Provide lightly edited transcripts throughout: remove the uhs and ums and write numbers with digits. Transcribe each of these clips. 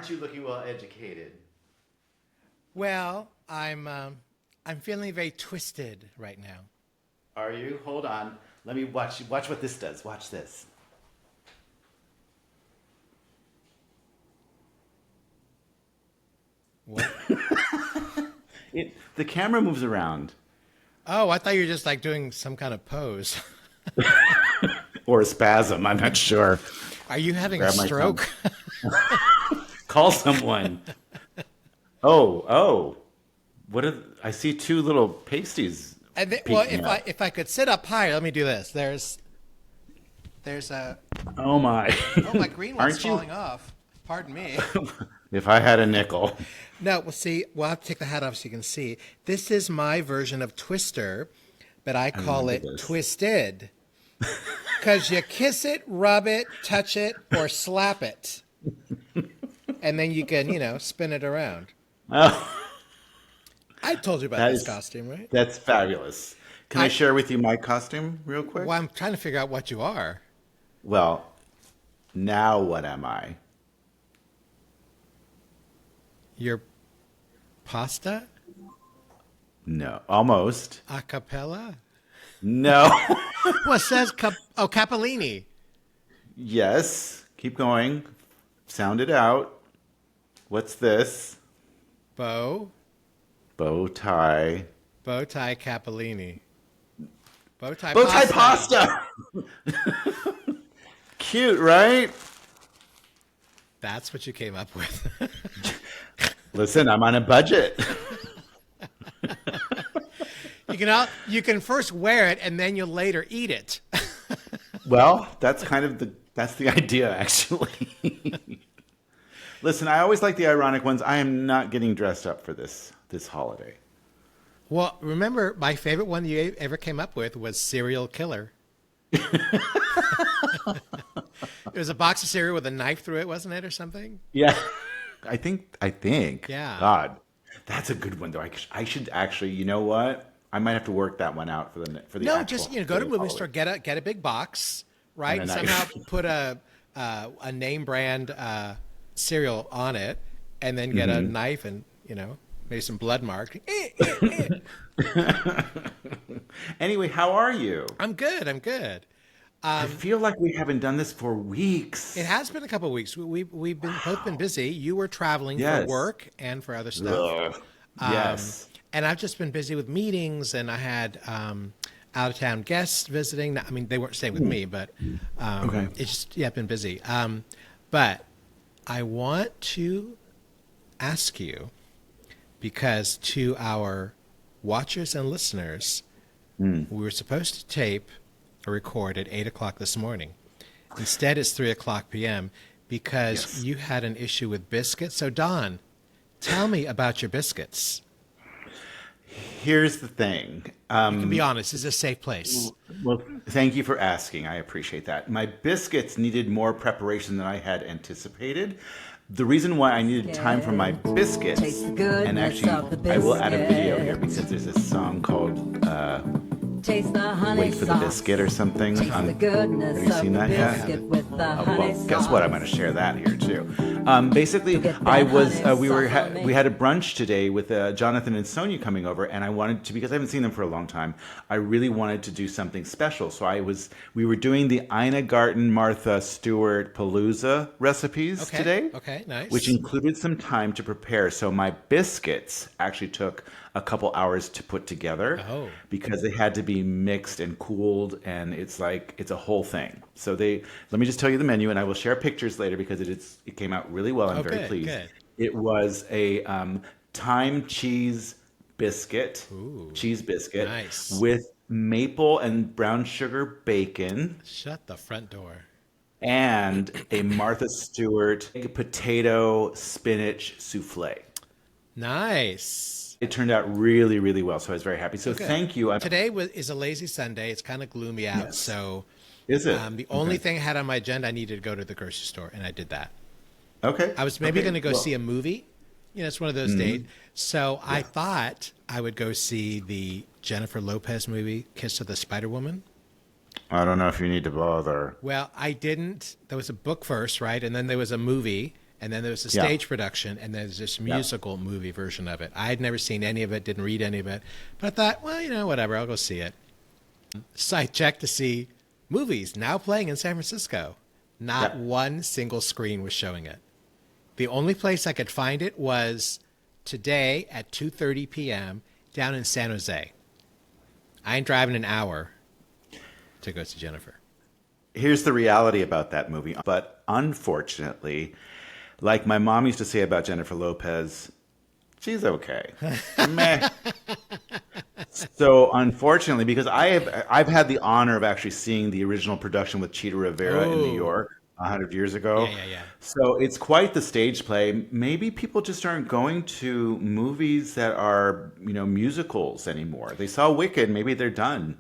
aren't you looking well educated? Well, I'm feeling very twisted right now. Are you? Hold on. Let me watch what this does. Watch this. What? The camera moves around. Oh, I thought you were just like doing some kind of pose. Or a spasm, I'm not sure. Are you having a Grab my thumb. stroke? Call someone. Oh. What are I see two little pasties Well, peeking out. if I could sit up higher, let me do this. There's a Oh my. oh, my green one's Aren't you? falling off. Pardon me. If I had a nickel. No, well, see, we'll have to take the hat off so you can see. This is my version of Twister, but I call remember it this. Twisted. Because you kiss it, rub it, touch it, or slap it. And then you can, spin it around. Oh, I told you about that this is costume, right? that's fabulous. Can I share with you my costume real quick? Well, I'm trying to figure out what you are. Well, now what am I? You're pasta? No, almost. A cappella? No. Well, it says Capellini. Yes. Keep going. Sound it out. What's this? Bow Bow tie. tie Capellini. Bow tie Bow tie pasta. pasta. Cute, right? That's what you came up with. Listen, I'm on a budget. You can first wear it and then you'll later eat it. Well, that's kind of that's the idea, actually. Listen, I always like the ironic ones. I am not getting dressed up for this holiday. Well, remember my favorite one you ever came up with was serial killer. It was a box of cereal with a knife through it, wasn't it, or something? Yeah, I think. Yeah. God, that's a good one though. I should actually. You know what? I might have to work that one out for the No, actual just go to a movie holiday. store, get a big box, right, And and a somehow knife. put a name brand cereal on it, and then get a knife and maybe some blood mark. Anyway, how are you? I'm good. I'm good. I feel like we haven't done this for weeks. It has been a couple of weeks. We've been both been busy. You were traveling for Yes. work and for other stuff. Ugh. Yes. And I've just been busy with meetings, and I had out of town guests visiting. I mean, they weren't staying with me, but Okay. it's just I've been busy. But I want to ask you, because to our watchers and listeners, we were supposed to tape or record at 8 o'clock this morning. Instead, it's 3 o'clock p.m. because Yes. you had an issue with biscuits. So, Don, tell me about your biscuits. Here's the thing. You can be honest. It's a safe place. Well, thank you for asking. I appreciate that. My biscuits needed more preparation than I had anticipated. The reason why I needed time for my biscuits, Taste the goodness and actually, of the I will add a video here biscuits. because there's this song called Taste the honey "Wait for the sauce. Biscuit" or something. Taste the goodness Have you of seen the that yet? biscuit with the honey Well, guess what? I'm going to sauce. share that here too. Basically, Get that I was honey we sauce on me. we had a brunch today with Jonathan and Sonia coming over, and I wanted to, because I haven't seen them for a long time. I really wanted to do something special, so we were doing the Ina Garten Martha Stewart Palooza recipes Okay. today. Okay, nice. Which included some time to prepare. So my biscuits actually took a couple hours to put together because they had to be mixed and cooled, and it's a whole thing. So let me just tell you the menu, and I will share pictures later because it came out really well. I'm very good, pleased. good. It was a thyme cheese biscuit, nice. with maple and brown sugar bacon, Shut the front door. and a Martha Stewart potato spinach souffle. Nice. It turned out really, really well, so I was very happy. So thank you. Today is a lazy Sunday. It's kind of gloomy out, Yes. so Is it? the only thing I had on my agenda, I needed to go to the grocery store, and I did that. Okay. I was maybe Okay. going to go Well, see a movie. It's one of those days. So I thought I would go see the Jennifer Lopez movie, Kiss of the Spider Woman. I don't know if you need to bother. Well, I didn't. There was a book first, right? And then there was a movie. And then there's a Yeah. stage production, and there's this musical movie version of it. I had never seen any of it, didn't read any of it, but I thought, well, whatever, I'll go see it. So I checked to see movies now playing in San Francisco. Not one single screen was showing it. The only place I could find it was today at 2:30 p.m. down in San Jose. I ain't driving an hour to go see Jennifer. Here's the reality about that movie. But unfortunately, like my mom used to say about Jennifer Lopez, she's okay. Meh. So unfortunately, because I've had the honor of actually seeing the original production with Chita Rivera in New York 100 years ago. Yeah. So it's quite the stage play. Maybe people just aren't going to movies that are, musicals anymore. They saw Wicked, maybe they're done.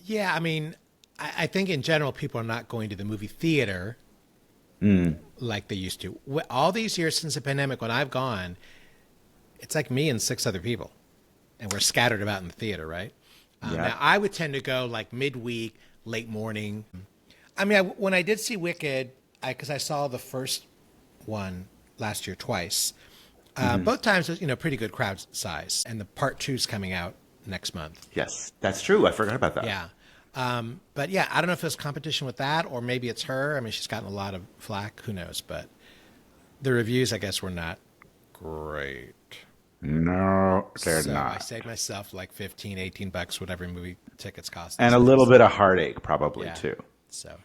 Yeah, I mean, I think in general people are not going to the movie theater like they used to. All these years since the pandemic, when I've gone, it's like me and 6 other people. And we're scattered about in the theater, right? Now, I would tend to go like midweek, late morning. I mean, when I did see Wicked, because I saw the first one last year twice. Both times, pretty good crowd size. And the part 2's coming out next month. Yes, that's true. I forgot about that. Yeah. But yeah, I don't know if there's competition with that or maybe it's her. I mean, she's gotten a lot of flack. Who knows? But the reviews, I guess, were not great. No, they're So not. I saved myself like $15, $18, whatever movie tickets cost. And a little bit of heartache, probably, Yeah. too. So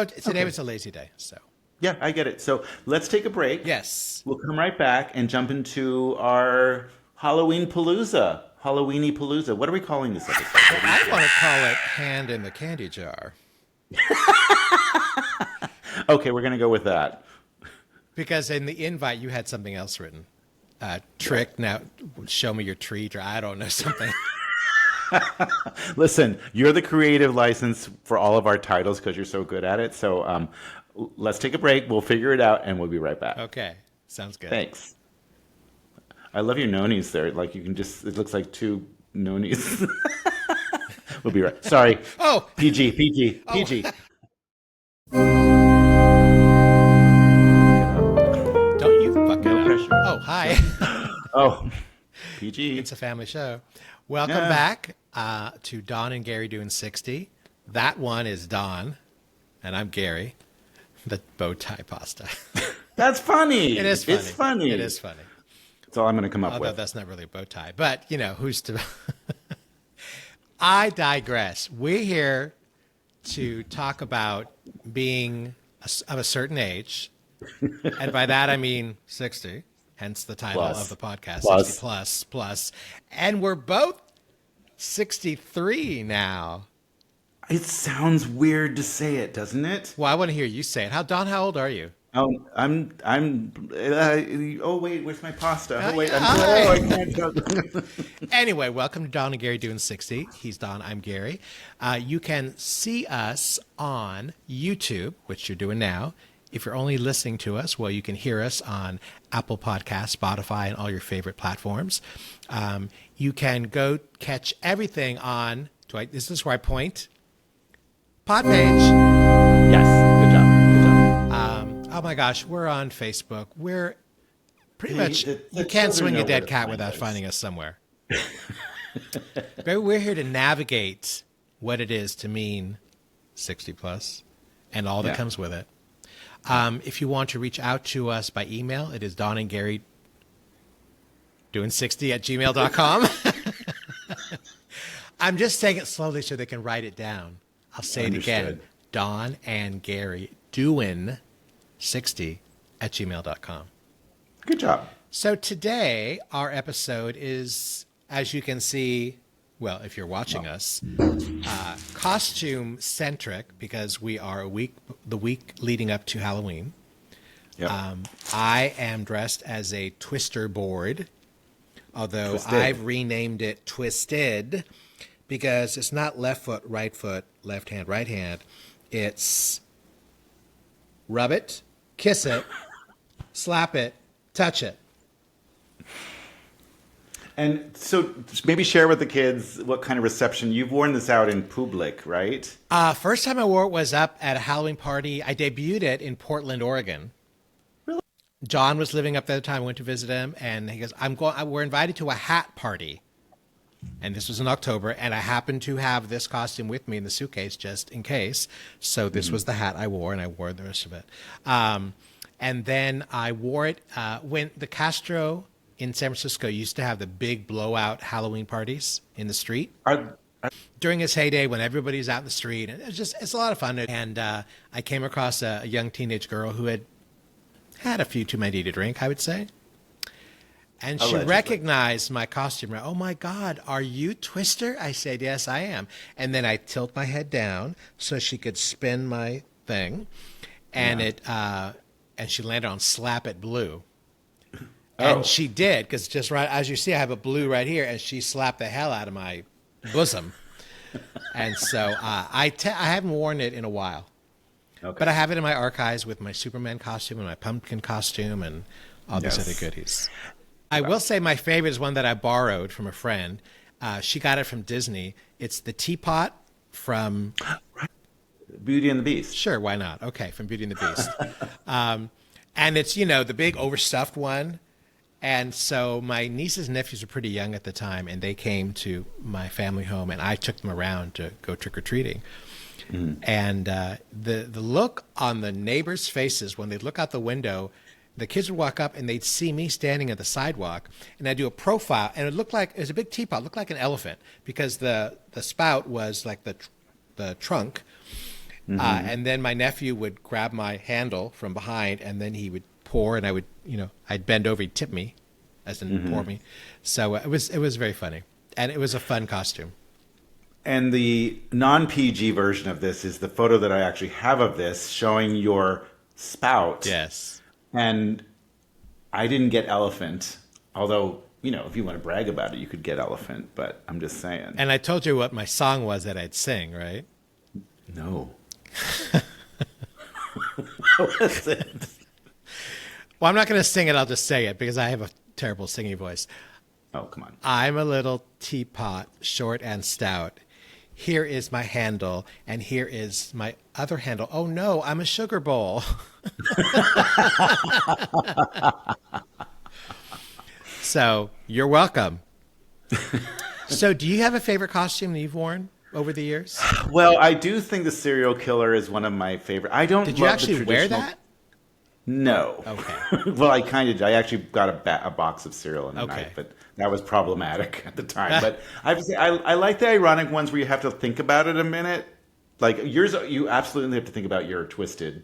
today was a lazy day. So Yeah, I get it. So let's take a break. yes, We'll come right back and jump into our Halloween Palooza. Halloweeny Palooza. What are we calling this episode? I want to call it Hand in the Candy Jar Okay, we're going to go with that. because in the invite you had something else written. Trick, now show me your treat, or I don't know, something. Listen, you're the creative license for all of our titles because you're so good at it. So let's take a break. We'll figure it out, and we'll be right back. Okay, sounds good. Thanks. I love your nonies there. Like, you can just, it looks like 2 nonies. We'll be right. Sorry. Oh, PG. don't you fuck it No up. pressure. Oh, hi. Oh, PG. It's a family show. Welcome back to Don and Gary Doin 60. That one is Don, and I'm Gary. The bow tie pasta. That's funny. It is funny. It's funny. It is funny. That's all I'm going to come up Although with. that's not really a bow tie. But, who's to... I digress. We're here to talk about being of a certain age. And by that, I mean 60. Hence the title Plus. of the podcast, Plus. 60 plus. And we're both 63 now. It sounds weird to say it, doesn't it? Well, I want to hear you say it. Don, how old are you? Oh, oh wait, where's my pasta? Oh wait, Hi. I can't tell. Anyway, welcome to Don and Gary Doin 60. He's Don, I'm Gary. You can see us on YouTube, which you're doing now. If you're only listening to us, well, you can hear us on Apple Podcasts, Spotify, and all your favorite platforms. You can go catch everything on, this is where I point, Pod page. Yes, good job. Oh my gosh, we're on Facebook. We're pretty Hey, much, the you can't children swing know a where dead to cat find without us. finding us somewhere. But we're here to navigate what it is to mean 60 plus and all that Yeah. comes with it. If you want to reach out to us by email, it is Don and Gary doing 60 at gmail.com. I'm just saying it slowly so they can write it down. I'll say it again. Understood. Don and Gary doing 60 at gmail.com. Good job. So today, our episode is, as you can see, well, if you're watching us, costume centric because we are the week leading up to Halloween. Yep. I am dressed as a twister board, although Twisted. I've renamed it Twisted because it's not left foot, left hand, right hand. It's rub it, kiss it, slap it, touch it. And so maybe share with the kids what kind of reception you've worn this out in public, right? First time I wore it was up at a Halloween party. I debuted it in Portland, Oregon. Really? John was living up there at the time. I went to visit him, and he goes, We're invited to a hat party." And this was in October, and I happened to have this costume with me in the suitcase just in case. So this was the hat I wore, and I wore the rest of it. And then I wore it when the Castro in San Francisco used to have the big blowout Halloween parties in the street. During its heyday, when everybody's out in the street, and it's a lot of fun. And I came across a young teenage girl who had a few too many to drink, I would say. And she recognized my costume. "Oh my God, are you Twister?" I said, "Yes, I am." And then I tilt my head down so she could spin my thing, and and she landed on "Slap It Blue." And she did, because just right as you see, I have a blue right here, and she slapped the hell out of my bosom. And so I haven't worn it in a while. Okay. But I have it in my archives with my Superman costume and my pumpkin costume and all these other goodies. I will say my favorite is one that I borrowed from a friend. She got it from Disney. It's the teapot from Beauty and the Beast. Sure, why not? Okay, from Beauty and the Beast. And it's, the big overstuffed one. And so my nieces and nephews were pretty young at the time, and they came to my family home, and I took them around to go trick-or-treating. And the look on the neighbors' faces when they'd look out the window, the kids would walk up and they'd see me standing at the sidewalk, and I'd do a profile, and it was a big teapot, it looked like an elephant, because the spout was like the trunk. And then my nephew would grab my handle from behind, and then he would pour, and I would, I'd bend over, he'd tip me, as in pour me. So it was very funny, and it was a fun costume. And the non-PG version of this is the photo that I actually have of this, showing your spout. Yes. And I didn't get elephant, although, if you want to brag about it, you could get elephant, but I'm just saying. And I told you what my song was that I'd sing, right? No. What was it? Well, I'm not going to sing it. I'll just say it because I have a terrible singing voice. Oh, come on. "I'm a little teapot, short and stout. Here is my handle, and here is my other handle. Oh, no, I'm a sugar bowl." So you're welcome. So do you have a favorite costume that you've worn over the years? Well, I do think the serial killer is one of my favorite. I don't. Did you actually wear that? No. Okay. Well, I kind of. I actually got a box of cereal in the night, but that was problematic at the time. But I like the ironic ones where you have to think about it a minute. Like yours, you absolutely have to think about your twisted,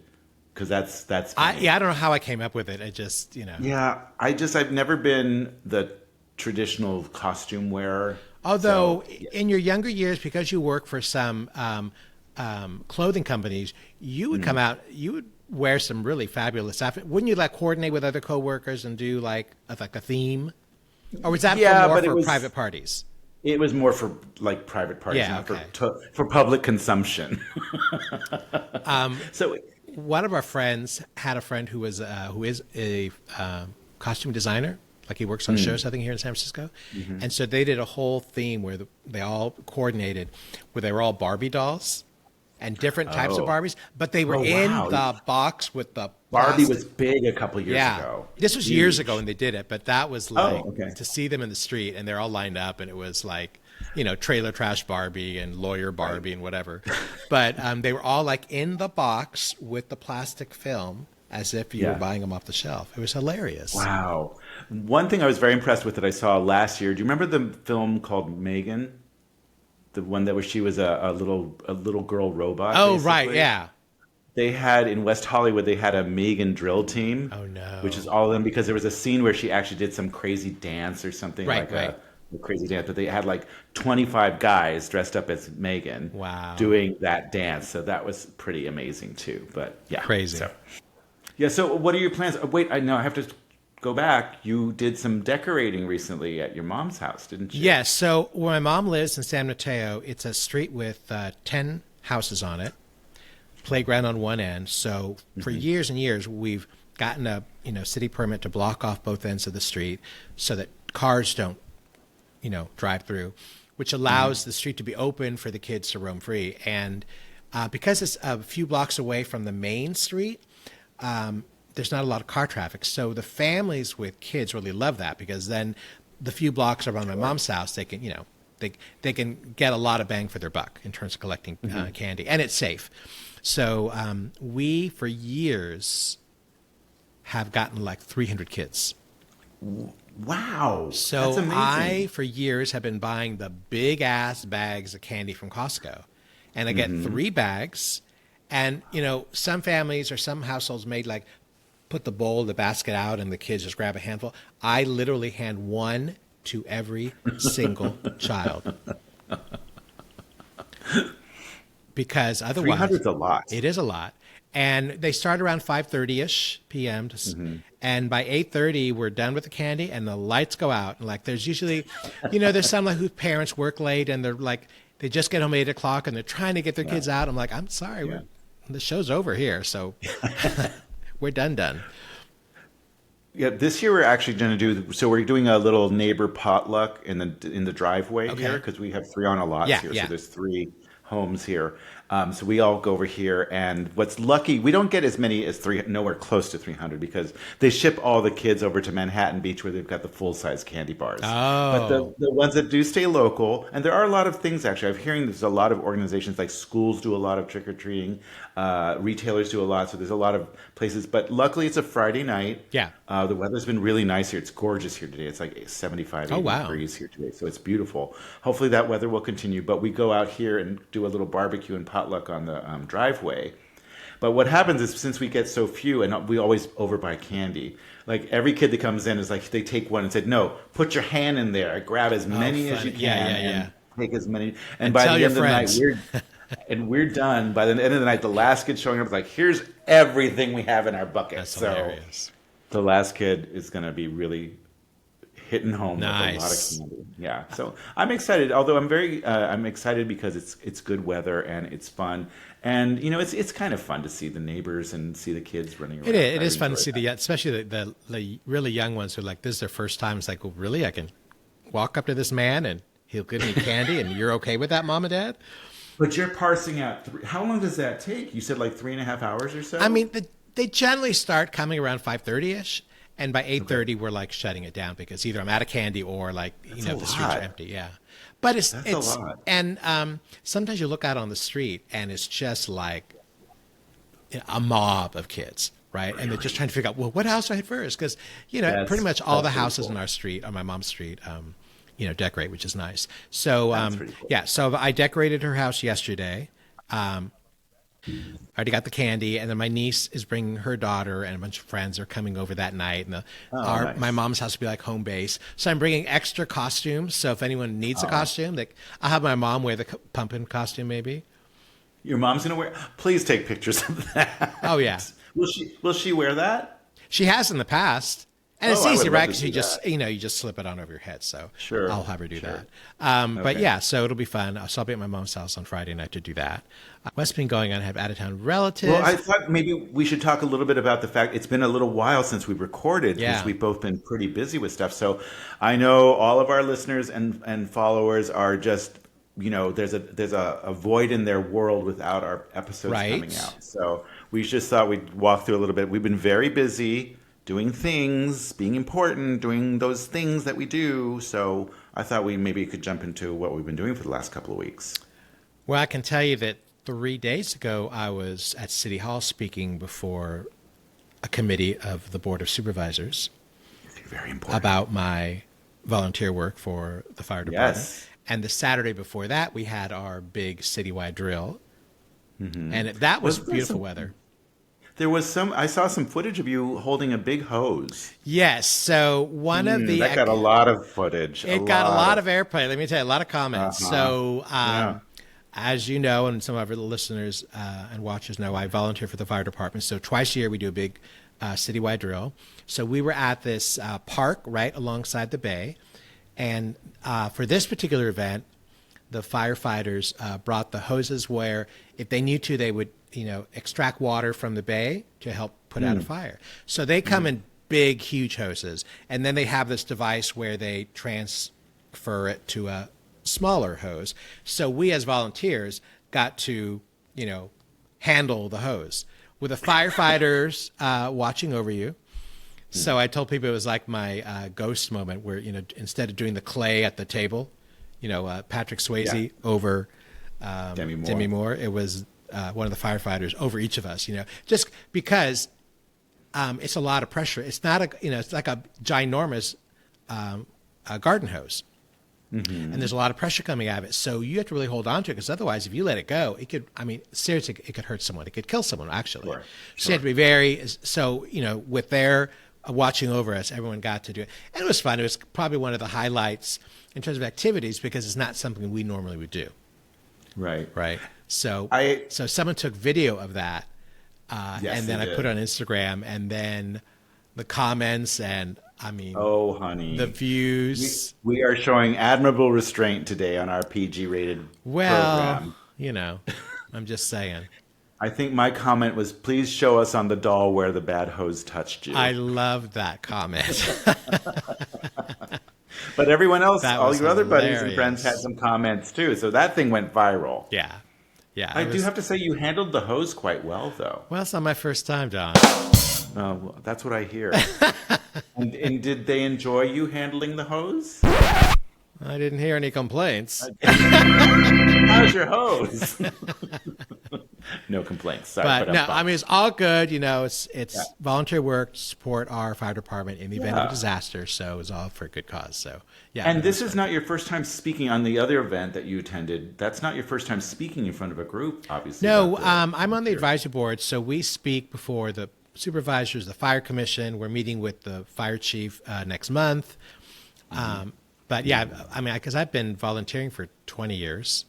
because that's. I don't know how I came up with it. I just Yeah, I've never been the traditional costume wearer. Although in your younger years, because you work for some clothing companies, you would come out. You would wear some really fabulous stuff. Wouldn't you coordinate with other coworkers and do like a theme, or was that for private parties? It was more for private parties, not for public consumption. So one of our friends had a friend who is a costume designer. Like he works on shows, I think, here in San Francisco. And so they did a whole theme where they all coordinated, where they were all Barbie dolls and different types of Barbies, but they were in the box with the Barbie plastic. was big a couple years ago. This was years ago when they did it, but that was to see them in the street, and they're all lined up, and it was like, trailer trash Barbie and lawyer Barbie and whatever. But they were all in the box with the plastic film, as if you were buying them off the shelf. It was hilarious. Wow. One thing I was very impressed with that I saw last year, do you remember the film called Megan? The one where she was a little girl robot? Oh, basically? right, yeah. They had, in West Hollywood, they had a Megan drill team. Oh, no. Which is all of them, because there was a scene where she actually did some crazy dance or something, a crazy dance. But they had 25 guys dressed up as Megan doing that dance. So that was pretty amazing, too. But yeah. Crazy. So what are your plans? Wait, I have to go back. You did some decorating recently at your mom's house, didn't you? Yes. So where my mom lives in San Mateo, it's a street with 10 houses on it, playground on one end. So for years and years, we've gotten a city permit to block off both ends of the street so that cars don't drive through, which allows the street to be open for the kids to roam free. And because it's a few blocks away from the main street, there's not a lot of car traffic. So the families with kids really love that, because then the few blocks around my mom's house, they can, they can get a lot of bang for their buck in terms of collecting candy, and it's safe. So we, for years, have gotten like 300 kids. Wow. So that's amazing. I, for years, have been buying the big ass bags of candy from Costco. And I get 3 bags. And, some families or some households made like put the basket out and the kids just grab a handful. I literally hand 1 to every single child. Because otherwise, 300's a lot. It is a lot. And they start around 5:30ish p.m. And by 8:30, we're done with the candy and the lights go out. And like, there's usually, there's some like whose parents work late and they're like, they just get home at 8 o'clock and they're trying to get their kids out. I'm like, I'm sorry, the show's over here. So we're done. Yeah, this year we're actually going to so we're doing a little neighbor potluck in the driveway here, because we have 3 on a lot here. So there's 3 homes here. So we all go over here, and what's lucky, we don't get as many as nowhere close to 300, because they ship all the kids over to Manhattan Beach where they've got the full-size candy bars. Oh. But the ones that do stay local, and there are a lot of things actually. I'm hearing there's a lot of organizations, like schools do a lot of trick-or-treating, retailers do a lot, so there's a lot of places. But luckily it's a Friday night. Yeah. The weather's been really nice here. It's gorgeous here today. It's like 75, 80 degrees here today, so it's beautiful. Hopefully that weather will continue, but we go out here and do a little barbecue and potluck on the driveway. But what happens is, since we get so few, and we always overbuy candy, like every kid that comes in is like, they take one and said, no, put your hand in there, grab as many as you can, and take as many. And by the end of the night, we're done. By the end of the night, the last kid showing up is like, here's everything we have in our bucket. That's so hilarious. The last kid is going to be really hitting home with a lot of candy. Yeah, so I'm excited. Although I'm excited because it's good weather and it's fun, and it's kind of fun to see the neighbors and see the kids running around. It is fun to see especially the really young ones who are like, this is their first time. It's like, well, really, I can walk up to this man and he'll give me candy, and you're okay with that, Mom and Dad? But you're parsing out. How long does that take? You said like 3.5 hours or so. I mean, they generally start coming around 5:30ish. And by 8:30, we're like shutting it down, because either I'm out of candy or like, the streets are empty. Yeah. But it's a lot. And sometimes you look out on the street and it's just like a mob of kids, right? Really? And they're just trying to figure out, well, what house do I hit first? Because, pretty much all the houses in our street, on my mom's street, decorate, which is nice. So, cool. So I decorated her house yesterday. I already got the candy, and then my niece is bringing her daughter, and a bunch of friends are coming over that night. And nice. My mom's house will be like home base. So I'm bringing extra costumes. So if anyone needs a costume, I'll have my mom wear the pumpkin costume, maybe. Your mom's gonna wear? Please take pictures of that. Oh yeah. Will she wear that? She has in the past. And it's easy, right? Because you just slip it on over your head. So sure, I'll have her do that. But yeah, so it'll be fun. So I'll be at my mom's house on Friday night to do that. What's been going on? I have out-of-town relatives. Well, I thought maybe we should talk a little bit about the fact it's been a little while since we recorded, because we've both been pretty busy with stuff. So I know all of our listeners and followers are just, there's a void in their world without our episodes coming out. So we just thought we'd walk through a little bit. We've been very busy doing things, being important, doing those things that we do. So I thought we maybe could jump into what we've been doing for the last couple of weeks. Well, I can tell you that 3 days ago, I was at City Hall speaking before a committee of the Board of Supervisors. Very important. About my volunteer work for the fire department. Yes. And the Saturday before that, we had our big citywide drill. Mm-hmm. And that was beautiful weather. There was I saw some footage of you holding a big hose. Yes. So one of the... That got a lot of footage. It got a lot of airplay. Let me tell you, a lot of comments. So as you know, and some of our listeners and watchers know, I volunteer for the fire department. So twice a year we do a big citywide drill. So we were at this park right alongside the bay. And for this particular event, the firefighters brought the hoses where if they need to, they would extract water from the bay to help put out a fire. So they come in big, huge hoses, and then they have this device where they transfer it to a smaller hose. So we as volunteers got to, handle the hose. with the firefighters watching over you. So I told people it was like my ghost moment where, instead of doing the clay at the table, Patrick Swayze over Demi Moore, it was one of the firefighters over each of us, just because it's a lot of pressure. It's not it's like a ginormous garden hose. And there's a lot of pressure coming out of it. So you have to really hold on to it, because otherwise, if you let it go, seriously, it could hurt someone. It could kill someone, actually. Sure. So you have to be with their watching over us, everyone got to do it. And it was fun. It was probably one of the highlights in terms of activities, because it's not something we normally would do. Right. Right. So so someone took video of that, Yes, and then they I did. put it on Instagram, and then the comments and, Oh, honey. the views. We are showing admirable restraint today on our PG-rated program. I'm just saying. I think my comment was, please show us on the doll where the bad hose touched you. I love that comment. But everyone else, That all was your other buddies and hilarious. friends had some comments too. So that thing went viral. Yeah. I do have to say you handled the hose quite well, though. Well, it's not my first time, Don. Well, that's what I hear. and did they enjoy you handling the hose? I didn't hear any complaints. How's your hose? No complaints. Sorry, But no, it's all good. It's volunteer work to support our fire department in the event of a disaster. So it's all for a good cause. So yeah. And this is not your first time speaking on the other event that you attended. That's not your first time speaking in front of a group, obviously. No, I'm on the advisory board, so we speak before the supervisors, the fire commission. We're meeting with the fire chief next month. But yeah, because I've been volunteering for 20 years.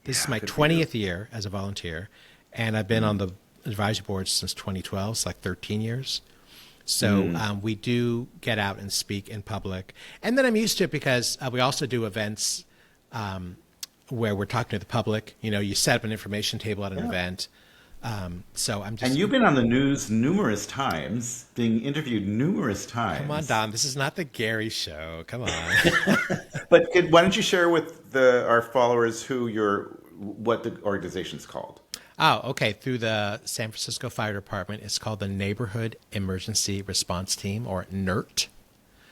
This is my 20th year as a volunteer, and I've been on the advisory board since 2012. It's like 13 years. So we do get out and speak in public. And then I'm used to it because we also do events where we're talking to the public. You set up an information table at an event. So I'm just. And you've been on the news numerous times, being interviewed numerous times. Come on, Don. This is not the Gary Show. Come on. But why don't you share with our followers what the organization's called? Oh, okay. Through the San Francisco Fire Department, it's called the Neighborhood Emergency Response Team, or NERT.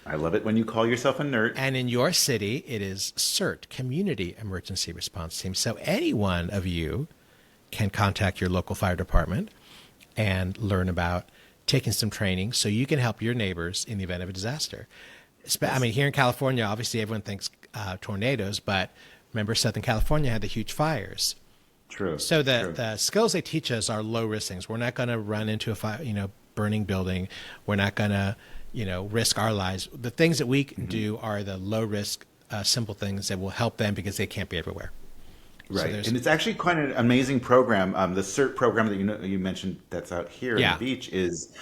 I love it when you call yourself a nerd. And in your city, it is CERT, Community Emergency Response Team. So any one of you can contact your local fire department and learn about taking some training so you can help your neighbors in the event of a disaster. Here in California, obviously everyone thinks tornadoes, but remember Southern California had the huge fires. True. So the skills they teach us are low risk things. We're not going to run into a fire, burning building. We're not going to, risk our lives. The things that we can do are the low risk, simple things that will help them because they can't be everywhere. Right, and it's actually quite an amazing program. The CERT program that you mentioned that's out here on the beach is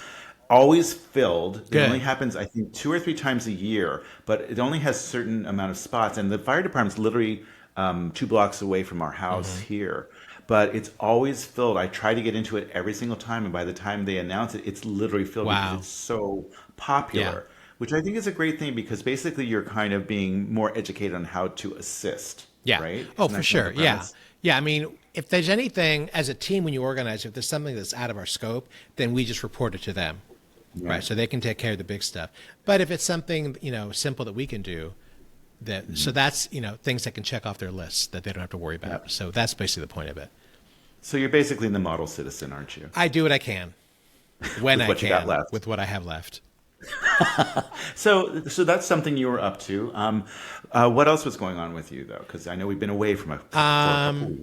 always filled. It only happens, I think, 2 or 3 times a year, but it only has a certain amount of spots. And the fire department's literally 2 blocks away from our house here. But it's always filled. I try to get into it every single time, and by the time they announce it, it's literally filled because it's so popular. Which I think is a great thing, because basically you're kind of being more educated on how to assist. Yeah. Right? Oh, Isn't for that sure. kind of the Yeah. premise? Yeah. If there's anything as a team when you organize, if there's something that's out of our scope, then we just report it to them. Right. So they can take care of the big stuff. But if it's something, simple that we can do, so that's, things that can check off their lists that they don't have to worry about. So that's basically the point of it. So you're basically the model citizen, aren't you? I do what I can when I what can you got left. with what I have left. So that's something you were up to. What else was going on with you, though? Because I know we've been away from for a couple weeks.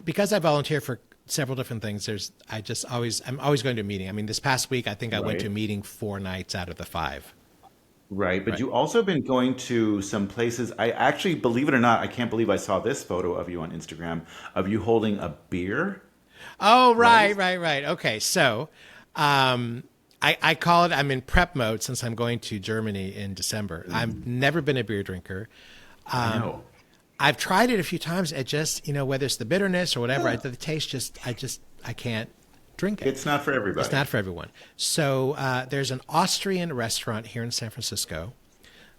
Because I volunteer for several different things. I'm always going to a meeting. This past week, I think I went to a meeting 4 nights out of the 5. Right, but you also been going to some places. I actually, believe it or not, I can't believe I saw this photo of you on Instagram of you holding a beer. Oh, right. Okay, so I call it, I'm in prep mode since I'm going to Germany in December. I've never been a beer drinker. I know. I've tried it a few times. It just, whether it's the bitterness or whatever, the taste I can't drink it. It's not for everybody. It's not for everyone. So there's an Austrian restaurant here in San Francisco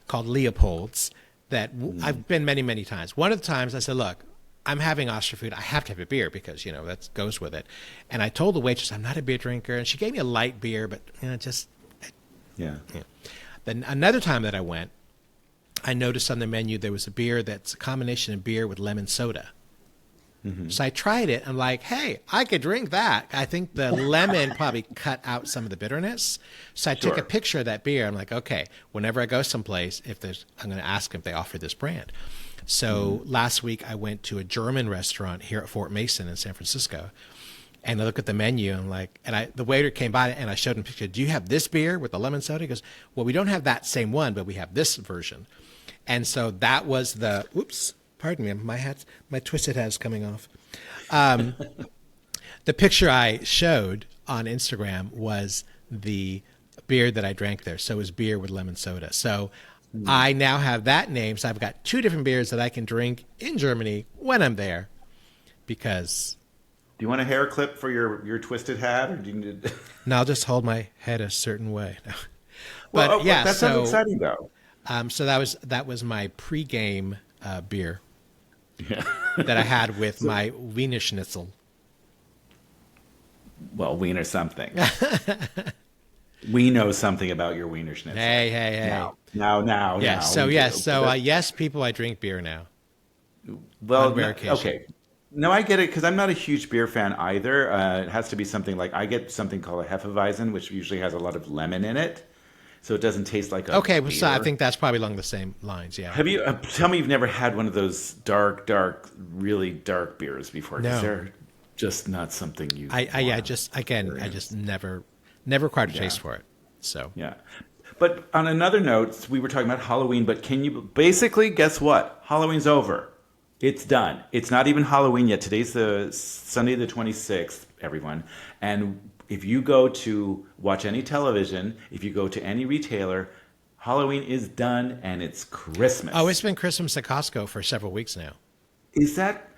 called Leopold's that I've been many, many times. One of the times I said, look, I'm having Oscar food. I have to have a beer because, that goes with it. And I told the waitress I'm not a beer drinker. And she gave me a light beer, but, just. Yeah. Then another time that I went, I noticed on the menu there was a beer that's a combination of beer with lemon soda. Mm-hmm. So I tried it. I'm like, hey, I could drink that. I think the lemon probably cut out some of the bitterness. So I took a picture of that beer. I'm like, okay, whenever I go someplace, I'm going to ask them if they offer this brand. So last week I went to a German restaurant here at Fort Mason in San Francisco. And I look at the menu and I'm like, the waiter came by and I showed him a picture. Do you have this beer with the lemon soda? He goes, well, we don't have that same one, but we have this version. And so that was pardon me, my twisted hat is coming off. The picture I showed on Instagram was the beer that I drank there. So it was beer with lemon soda. So I now have that name. So I've got 2 different beers that I can drink in Germany when I'm there because... Do you want a hair clip for your twisted hat, or do you need? No, I'll just hold my head a certain way. Well, that sounds exciting though. So that was my pregame beer that I had with my Wiener Schnitzel. Well, Wiener something. We know something about your Wiener Schnitzel. Hey. Now. Yeah. So yes, people, I drink beer now. Well, on rare occasion. Okay. No, I get it because I'm not a huge beer fan either. It has to be something like I get something called a Hefeweizen, which usually has a lot of lemon in it, so it doesn't taste like a beer. So I think that's probably along the same lines. Yeah. Have you? Tell me you've never had one of those dark, really dark beers before? Because they're just not something you. I just never acquired a taste for it. So yeah. But on another note, we were talking about Halloween, but can you basically guess what? Halloween's over. It's done. It's not even Halloween yet. Today's the Sunday the 26th, everyone. And if you go to watch any television, if you go to any retailer, Halloween is done and it's Christmas. Oh, it's been Christmas at Costco for several weeks now. Is that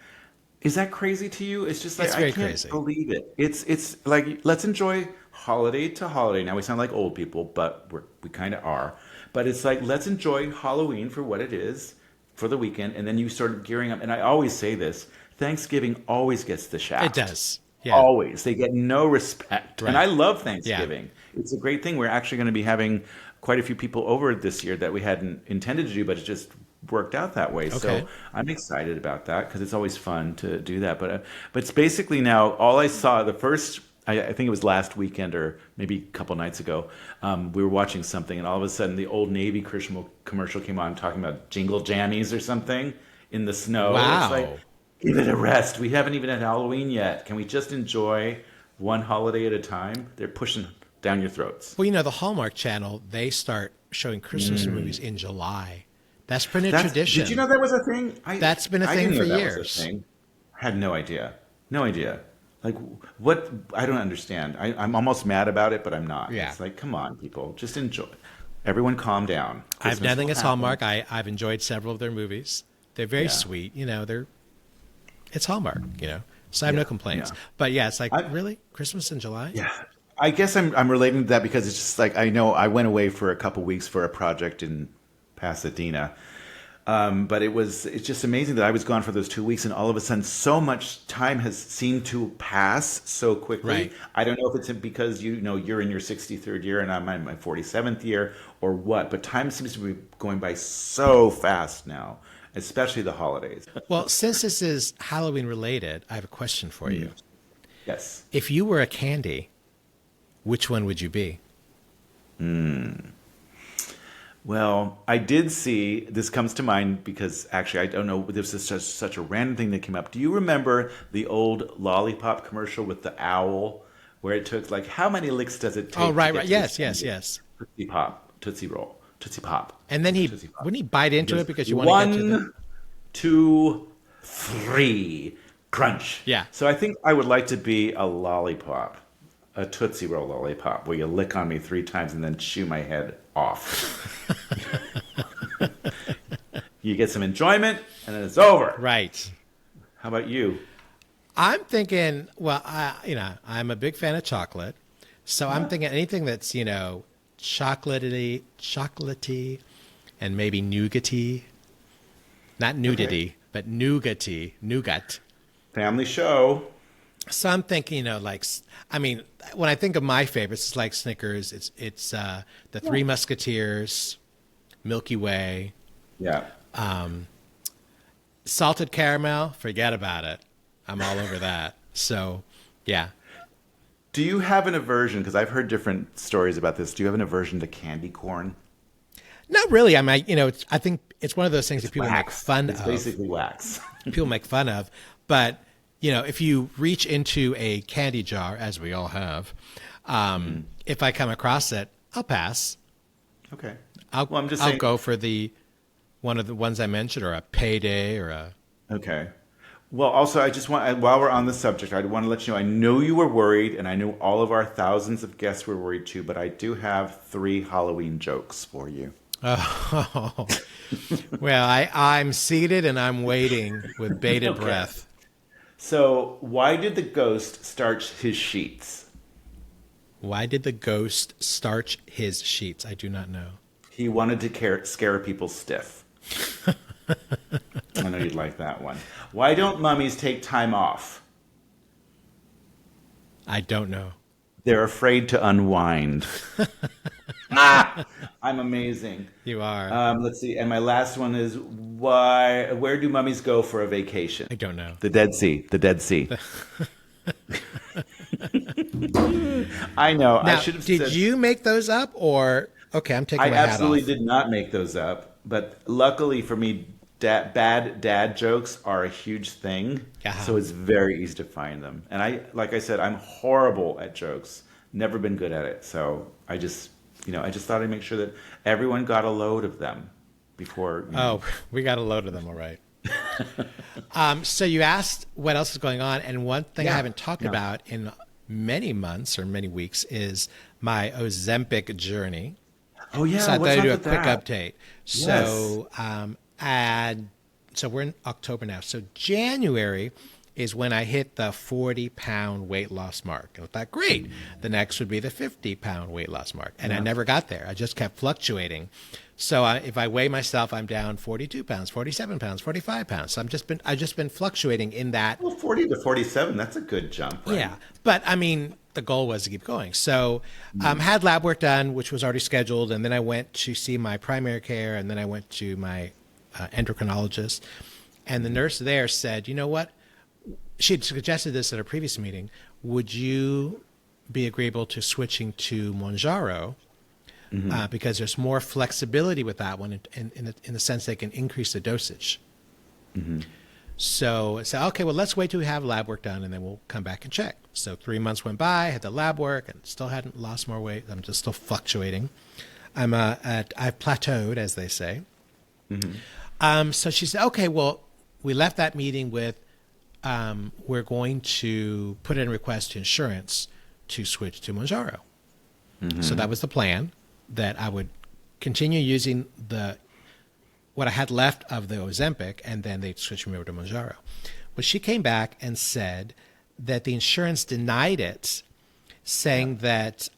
crazy to you? It's just like, I can't believe it. It's like, let's enjoy holiday to holiday. Now we sound like old people, but we kind of are. But it's like, let's enjoy Halloween for what it is for the weekend, and then you start gearing up. And I always say this, Thanksgiving always gets the shaft. It does. Yeah. Always. They get no respect. Right. And I love Thanksgiving. Yeah. It's a great thing. We're actually going to be having quite a few people over this year that we hadn't intended to do, but it just worked out that way. Okay. So I'm excited about that because it's always fun to do that. But it's basically now all I saw, I think it was last weekend or maybe a couple nights ago, we were watching something and all of a sudden the Old Navy commercial came on talking about jingle jammies or something in the snow. Wow. It's like, give it a rest. We haven't even had Halloween yet. Can we just enjoy one holiday at a time? They're pushing down your throats. Well, the Hallmark Channel, they start showing Christmas movies in July. That's been a tradition. Did you know that was a thing? That's been a thing for years. I had no idea. No idea. Like, what? I don't understand. I'm almost mad about it, but I'm not. Yeah. It's like, come on, people. Just enjoy. Everyone calm down. I have nothing against Hallmark. I've enjoyed several of their movies. They're very sweet. It's Hallmark, so I have no complaints. Yeah. But yeah, it's like, really? Christmas in July? Yeah. I guess I'm relating to that because it's just like, I know I went away for a couple weeks for a project in Pasadena. But it's just amazing that I was gone for those 2 weeks and all of a sudden so much time has seemed to pass so quickly. Right. I don't know if it's because you're in your 63rd year and I'm in my 47th year or what, but time seems to be going by so fast now, especially the holidays. Well, since this is Halloween related, I have a question for you. Yes. If you were a candy, which one would you be? Well, I did see, this comes to mind because actually I don't know, this is such a random thing that came up. Do you remember the old lollipop commercial with the owl where it took like, how many licks does it take? Oh, right. Yes. Tootsie Pop, Tootsie Roll, Tootsie Pop. And then wouldn't he bite into it because you want to get to the... 1, 2, 3, crunch. Yeah. So I think I would like to be a lollipop, a Tootsie Roll lollipop where you lick on me 3 times and then chew my head off. You get some enjoyment and then it's over. Right. How about you? I'm thinking, well, I'm a big fan of chocolate. So I'm thinking anything that's, chocolatey and maybe nougaty. Not nudity, but nougat. Family show. So I'm thinking, I mean, when I think of my favorites, it's like Snickers. It's the Three Musketeers, Milky Way, Yeah. salted caramel. Forget about it. I'm all over that. So, yeah. Do you have an aversion? Because I've heard different stories about this. Do you have an aversion to candy corn? Not really. I mean, I think it's one of those things that people make fun of. It's basically wax. People make fun of, but if you reach into a candy jar, as we all have, if I come across it, I'll pass. Okay. I'll go for one of the ones I mentioned, or a Payday, or a. Okay. Well, also, I just want, while we're on the subject, I want to let you know, I know you were worried, and I know all of our thousands of guests were worried too, but I do have 3 Halloween jokes for you. Oh, well, I'm seated and I'm waiting with bated breath. So, why did the ghost starch his sheets? Why did the ghost starch his sheets? I do not know. He wanted to scare people stiff. I know you'd like that one. Why don't mummies take time off? I don't know. They're afraid to unwind. I'm amazing. You are. Let's see. And my last one is where do mummies go for a vacation? I don't know. The Dead Sea. The Dead Sea. I know. Now, I should have did said, you make those up, or okay? I'm taking I my hat off. absolutely did not make those up, but luckily for me, bad dad jokes are a huge thing. Yeah. So it's very easy to find them. And like I said, I'm horrible at jokes. Never been good at it. So I just thought I'd make sure that everyone got a load of them before. Oh, we got a load of them, all right. So you asked what else is going on, and one thing I haven't talked about in many months or many weeks is my Ozempic journey. Oh yeah, so I thought what's I'd do a up with quick that? update. Yes. So we're in October now. So January is when I hit the 40-pound weight loss mark. And I thought, great. The next would be the 50-pound weight loss mark. And I never got there. I just kept fluctuating. So if I weigh myself, I'm down 42 pounds, 47 pounds, 45 pounds. So I've just been fluctuating in that. Well, 40 to 47, that's a good jump, right? Yeah. But I mean, the goal was to keep going. So had lab work done, which was already scheduled. And then I went to see my primary care. And then I went to my endocrinologist. And the nurse there said, you know what? She had suggested this at a previous meeting. Would you be agreeable to switching to Mounjaro? Because there's more flexibility with that one in the sense they can increase the dosage. So I said, okay, well, let's wait till we have lab work done, and then we'll come back and check. So 3 months went by, I had the lab work, and still hadn't lost more weight. I'm just still fluctuating. I've plateaued, as they say. So she said, okay, well, we left that meeting with, we're going to put in a request to insurance to switch to Mounjaro. So that was the plan, that I would continue using what I had left of the Ozempic, and then they'd switch me over to Mounjaro. Well, she came back and said that the insurance denied it, saying that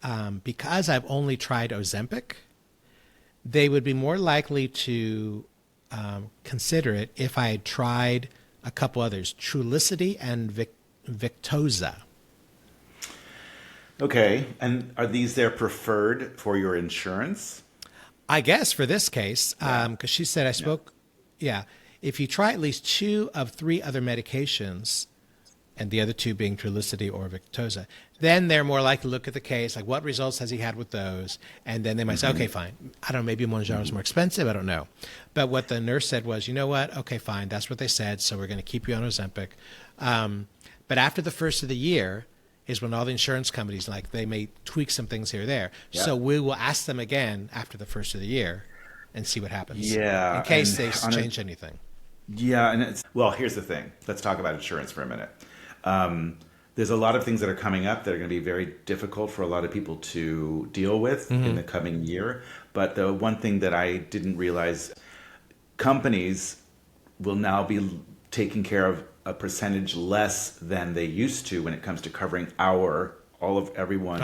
because I've only tried Ozempic, they would be more likely to consider it if I had tried a couple others, Trulicity and Victoza. Okay, and are these their preferred for your insurance? I guess for this case, because she said if you try at least 2 of 3 other medications, and the other 2 being Trulicity or Victoza, then they're more likely to look at the case, like what results has he had with those, and then they might say, okay, fine. I don't know, maybe Mounjaro is more expensive, I don't know. But what the nurse said was, you know what, okay, fine, that's what they said, so we're going to keep you on Ozempic. But after the first of the year is when all the insurance companies, like, they may tweak some things here or there. Yeah. So we will ask them again after the first of the year and see what happens. Yeah. In case they change anything. Yeah, and well, here's the thing. Let's talk about insurance for a minute. There's a lot of things that are coming up that are going to be very difficult for a lot of people to deal with in the coming year. But the one thing that I didn't realize, companies will now be taking care of a percentage less than they used to when it comes to covering everyone's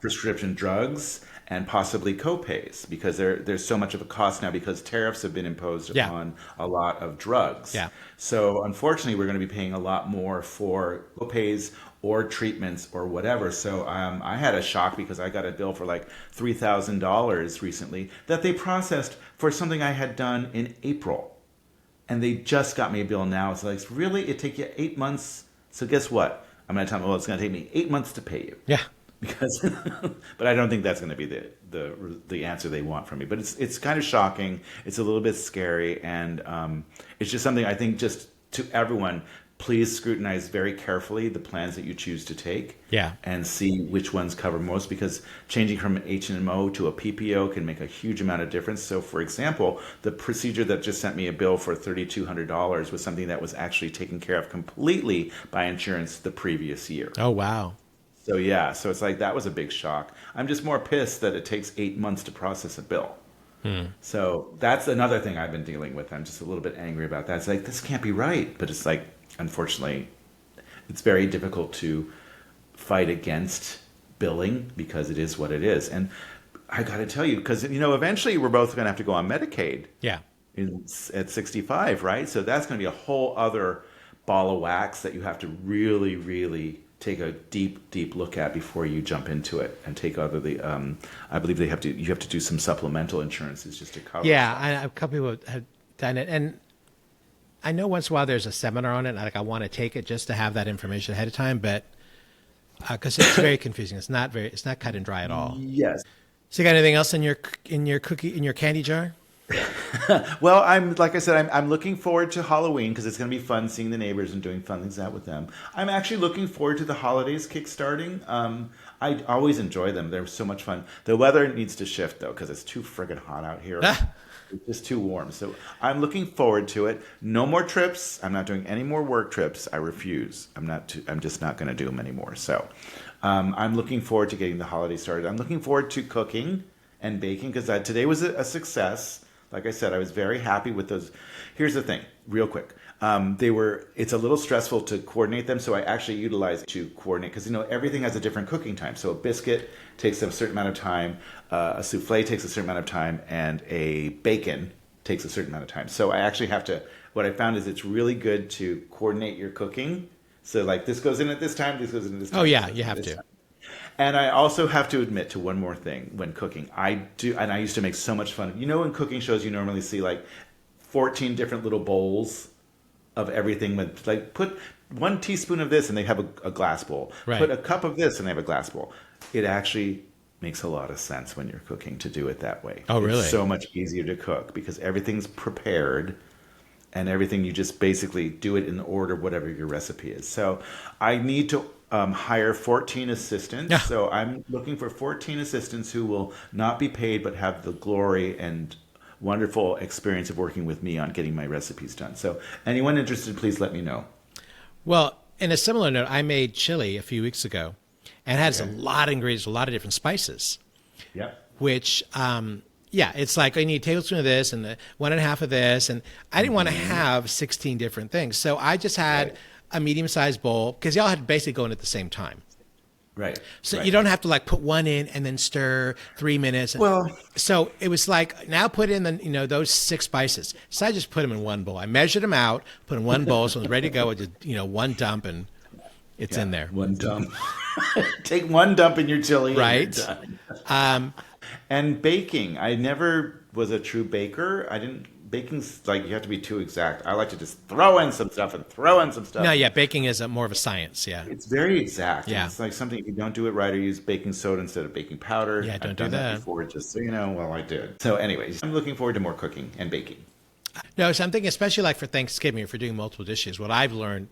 prescription drugs and possibly copays because there's so much of a cost now because tariffs have been imposed Yeah. upon a lot of drugs. Yeah. So unfortunately, we're going to be paying a lot more for copays or treatments or whatever. So I had a shock because I got a bill for like $3,000 recently that they processed for something I had done in April. And they just got me a bill now. It's like, really? It take you 8 months? So guess what? I'm going to tell them, well, it's going to take me 8 months to pay you. Yeah. Because, but I don't think that's going to be the answer they want from me. But it's kind of shocking. It's a little bit scary, and it's just something I think just to everyone, please scrutinize very carefully the plans that you choose to take. Yeah. And see which ones cover most, because changing from an HMO to a PPO can make a huge amount of difference. So, for example, the procedure that just sent me a bill for $3,200 was something that was actually taken care of completely by insurance the previous year. Oh, wow. So yeah, so it's like that was a big shock. I'm just more pissed that it takes 8 months to process a bill. So that's another thing I've been dealing with. I'm just a little bit angry about that. It's like, this can't be right. But it's like, unfortunately, it's very difficult to fight against billing because it is what it is. And I got to tell you, because, eventually we're both going to have to go on Medicaid Yeah. at 65, right? So that's going to be a whole other ball of wax that you have to really, really take a deep look at before you jump into it and take other I believe you have to do some supplemental insurances just to cover. Yeah, a couple people have done it, and I know once in a while there's a seminar on it. And I want to take it just to have that information ahead of time, but because it's very confusing, it's not cut and dry at all. Yes. So, you got anything else in your candy jar? Well, I'm looking forward to Halloween because it's going to be fun seeing the neighbors and doing fun things out with them. I'm actually looking forward to the holidays kickstarting. I always enjoy them. They're so much fun. The weather needs to shift though because it's too friggin' hot out here. It's just too warm. So I'm looking forward to it. No more trips. I'm not doing any more work trips. I refuse. I'm just not going to do them anymore. So I'm looking forward to getting the holiday started. I'm looking forward to cooking and baking because today was a success. Like I said, I was very happy with those. Here's the thing, real quick. It's a little stressful to coordinate them, so I actually utilize to coordinate because everything has a different cooking time. So a biscuit takes a certain amount of time, a souffle takes a certain amount of time, and a bacon takes a certain amount of time. So I actually have to. What I found is it's really good to coordinate your cooking. So like this goes in at this time, this goes in at this time. Oh yeah, you have to. Time. And I also have to admit to one more thing when cooking. I used to make so much fun. In cooking shows you normally see like 14 different little bowls of everything with like put 1 teaspoon of this and they have a glass bowl. Right. Put a cup of this and they have a glass bowl. It actually makes a lot of sense when you're cooking to do it that way. Oh, really? It's so much easier to cook because everything's prepared and everything you just basically do it in order whatever your recipe is. So I need to hire 14 assistants. Yeah. So I'm looking for 14 assistants who will not be paid but have the glory and wonderful experience of working with me on getting my recipes done. So anyone interested, please let me know. Well, in a similar note, I made chili a few weeks ago and it has a lot of ingredients, a lot of different spices. Yep. Which, it's like I need a tablespoon of this and 1.5 of this. And I didn't want to have 16 different things. So I just had a medium-sized bowl because y'all had to basically go in at the same time. Right. So right. you don't have to like put one in and then stir 3 minutes. Well, so it was like now put in those 6 spices. So I just put them in one bowl. I measured them out, put in one bowl, so it was ready to go. With just one dump and it's in there. One dump. Take one dump in your chili. Right. And you're done. And baking. I never was a true baker. Baking's like you have to be too exact. I like to just throw in some stuff. No, yeah, baking is more of a science. Yeah, it's very exact. Yeah, it's like something if you don't do it right or use baking soda instead of baking powder. Yeah, don't I've do done that before. Just so you know, well, I did. So, anyways, I'm looking forward to more cooking and baking. No, so I'm thinking, especially like for Thanksgiving, if we're doing multiple dishes, what I've learned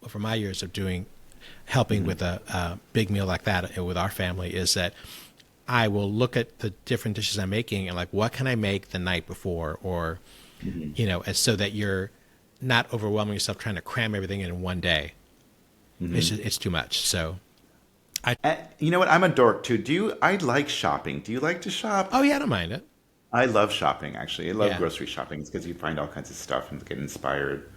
for my years of helping with a big meal like that with our family is that I will look at the different dishes I'm making and like, what can I make the night before or, so that you're not overwhelming yourself trying to cram everything in one day. It's too much. So you know what? I'm a dork too. I like shopping. Do you like to shop? Oh yeah, I don't mind it. I love shopping, actually. I love grocery shopping. It's because you find all kinds of stuff and get inspired.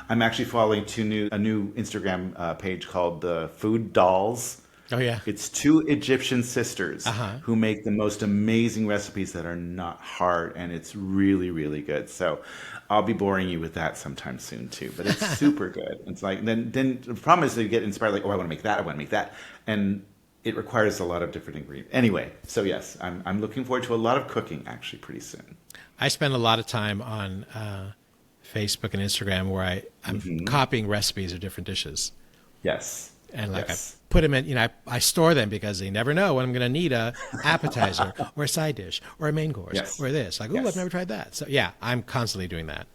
I'm actually following a new Instagram page called the Food Dolls. Oh, yeah. It's two Egyptian sisters who make the most amazing recipes that are not hard, and it's really, really good. So I'll be boring you with that sometime soon too. But it's super good. It's like then the problem is that you get inspired, like, oh, I want to make that, I want to make that, and it requires a lot of different ingredients. Anyway, so yes, I'm looking forward to a lot of cooking actually pretty soon. I spend a lot of time on Facebook and Instagram where I'm copying recipes of different dishes. Yes. And like yes. I put them in, I store them because you never know when I'm going to need a appetizer or a side dish or a main course or this. Like, oh, I've never tried that. So yeah, I'm constantly doing that.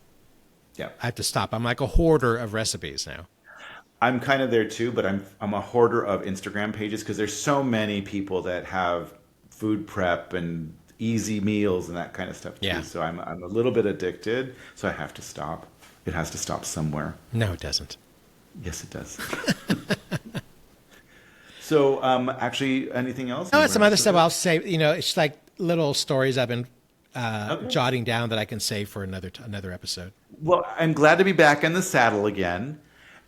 Yeah. I have to stop. I'm like a hoarder of recipes now. I'm kind of there too, but I'm a hoarder of Instagram pages because there's so many people that have food prep and easy meals and that kind of stuff too. Yeah. So I'm a little bit addicted, so I have to stop. It has to stop somewhere. No, it doesn't. Yes, it does. So, actually, anything else? No, some other stuff I'll say. It's like little stories I've been jotting down that I can save for another episode. Well, I'm glad to be back in the saddle again.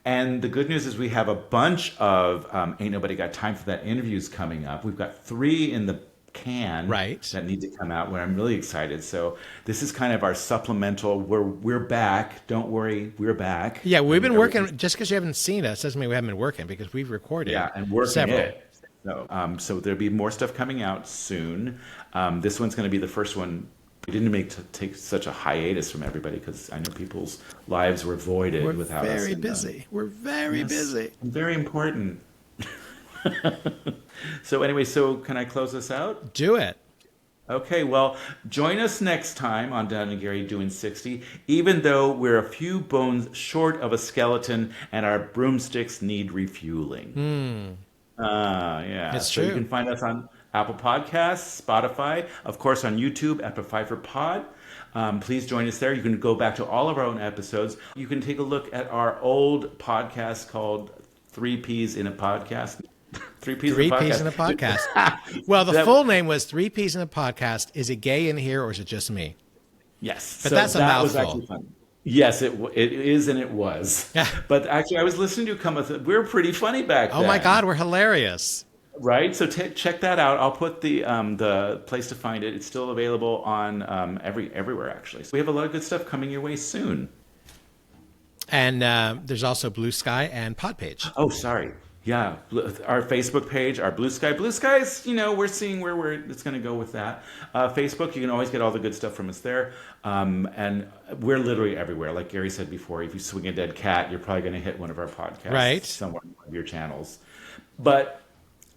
And the good news is we have a bunch of Ain't Nobody Got Time for That interviews coming up. We've got 3 in the can that need to come out, where I'm really excited. So this is kind of our supplemental. We're back. Don't worry, we're back. Yeah, we've been working. Just because you haven't seen us doesn't mean we haven't been working, because we've recorded. Yeah, and working several. it. So there'll be more stuff coming out soon. This one's going to be the first one. We didn't take such a hiatus from everybody because I know people's lives were voided without us. We're very busy. We're very busy. Very important. So anyway, can I close this out? Do it. Okay, well, join us next time on Don and Gary Doin 60, even though we're a few bones short of a skeleton and our broomsticks need refueling. Yeah. It's so true. You can find us on Apple Podcasts, Spotify, of course on YouTube at Pfeiffer Pod. Please join us there. You can go back to all of our own episodes. You can take a look at our old podcast called 3 Ps in a Podcast. 3 Ps in a podcast. Well, the full name was 3 Ps in a Podcast. Is it gay in here or is it just me? Yes. But that's a mouthful. Was actually fun. Yes, it is, and it was. But actually, I was listening to come with it. We were pretty funny back then. Oh my God, we're hilarious. Right? So check that out. I'll put the place to find it. It's still available on everywhere, actually. So we have a lot of good stuff coming your way soon. And there's also Blue Sky and Podpage. Oh, sorry. Yeah, our Facebook page, our Blue Sky. Blue Sky's, we're seeing where it's going to go with that. Facebook, you can always get all the good stuff from us there. And we're literally everywhere. Like Gary said before, if you swing a dead cat, you're probably going to hit one of our podcasts somewhere on one of your channels. But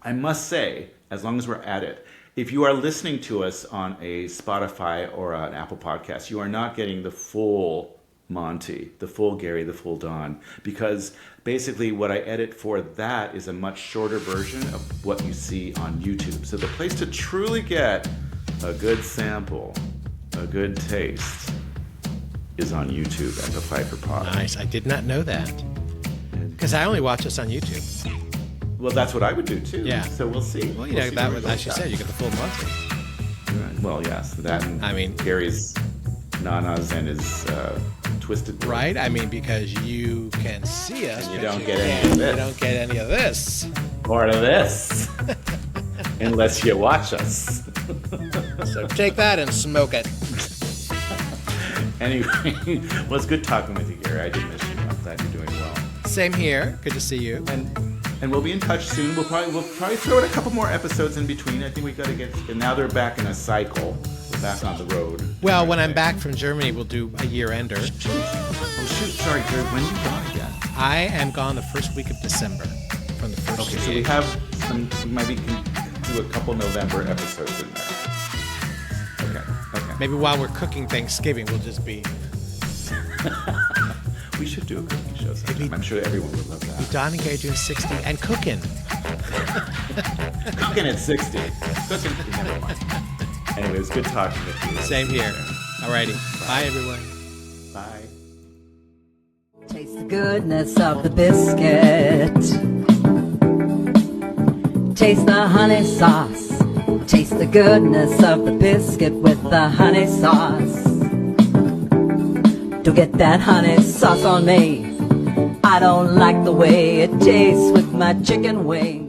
I must say, as long as we're at it, if you are listening to us on a Spotify or an Apple podcast, you are not getting the full Monty, the full Gary, the full Don, because basically what I edit for that is a much shorter version of what you see on YouTube. So the place to truly get a good sample, a good taste, is on YouTube at the Pfeiffer Pod. Nice. I did not know that, because I only watch us on YouTube. Well, that's what I would do too. Yeah. So we'll see. Well, that was, as you said, you get the full Monty. Right. Well, yes. That and Gary's nanas and his twisted. Right. I mean, because you can see us, and you don't get any of this. You don't get any of this. Or of this. Unless you watch us. So take that and smoke it. Anyway, well, it's good talking with you, Gary. I did miss you. I'm glad you're doing well. Same here. Good to see you. And we'll be in touch soon. We'll probably throw in a couple more episodes in between. I think we got to get. And now they're back in a cycle. We're back on the road. Well, when I'm back from Germany, we'll do a year-ender. Oh shoot! Sorry, Gary. When are you gone again? I am gone the first week of December. From the first. Okay, so we have some. We maybe can do a couple November episodes in there. Okay. Maybe while we're cooking Thanksgiving, we'll just be. We should do a cooking show sometime. I'm sure everyone would love that. Don and Gary doing 60 and cooking. Cooking at 60. Cooking. Never mind. Anyway, it was good talking with you. Same here. Alrighty. Bye, everyone. Bye. Taste the goodness of the biscuit. Taste the honey sauce. Taste the goodness of the biscuit with the honey sauce. Don't get that honey sauce on me. I don't like the way it tastes with my chicken wings.